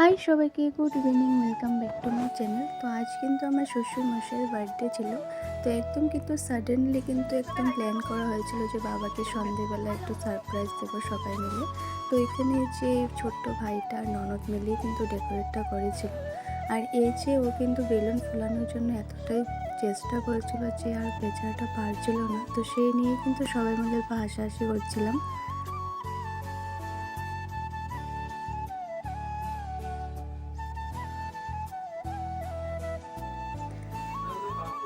High সবাইকে, good evening, welcome back to my channel. তো আজ কিন্তু আমার শ্বশুরমশাইয়ের বার্থডে ছিল। তো একদম কিন্তু সাডেনলি কিন্তু একদম প্ল্যান করা হয়েছিল যে বাবাকে সন্ধেবেলা একটু সারপ্রাইজ দেবো সবাই মিলে। তো এখানে যে ছোট্ট ভাইটা আর ননদ মিলিয়ে কিন্তু ডেকোরেটটা করেছিল। আর এই যে ও কিন্তু বেলুন ফোলানোর জন্য এতটাই চেষ্টা করেছিল যে আর বেচারাটা পারছিল না। তো সেই নিয়ে কিন্তু সবাই মিলে হাসাহাসি করছিলাম।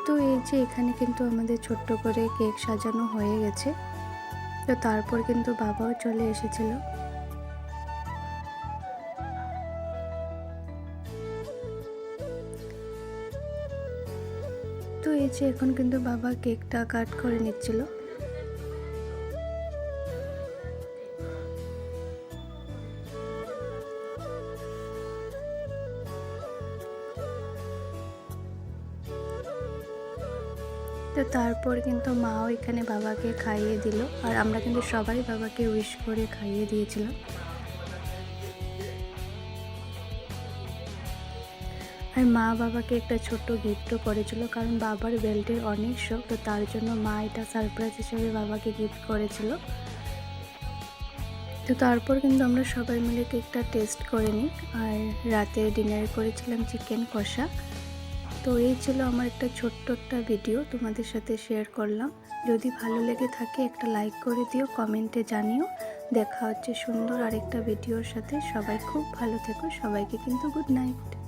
তো এই যে এখানে কিন্তু আমাদের ছোট্ট করে কেক সাজানো হয়ে গেছে। তো তারপর কিন্তু বাবাও চলে এসেছিল। তো এই যে এখন কিন্তু বাবা কেকটা কাট করে নিচ্ছিল। তো তারপর কিন্তু মাও এখানে বাবাকে খাইয়ে দিল, আর আমরা কিন্তু সবাই বাবাকে উইশ করে খাইয়ে দিয়েছিলাম। আর মা বাবাকে একটা ছোট্ট গিফটও করেছিল, কারণ বাবার বেল্টের অনেক শখ। তো তার জন্য মা এটা সারপ্রাইজ হিসেবে বাবাকে গিফট করেছিল। তো তারপর কিন্তু আমরা সবাই মিলে কেকটা টেস্ট করে নিই। আর রাতে ডিনার করেছিলাম চিকেন কষা। তো এই ছিল আমার একটা ছোট্ট একটা ভিডিও তোমাদের সাথে শেয়ার করলাম। যদি ভালো লেগে থাকে একটা লাইক করে দিও, কমেন্টে জানিও। দেখা হচ্ছে সুন্দর আরেকটা ভিডিওর সাথে। সবাই খুব ভালো থেকো, সবাইকে কিন্তু গুড নাইট।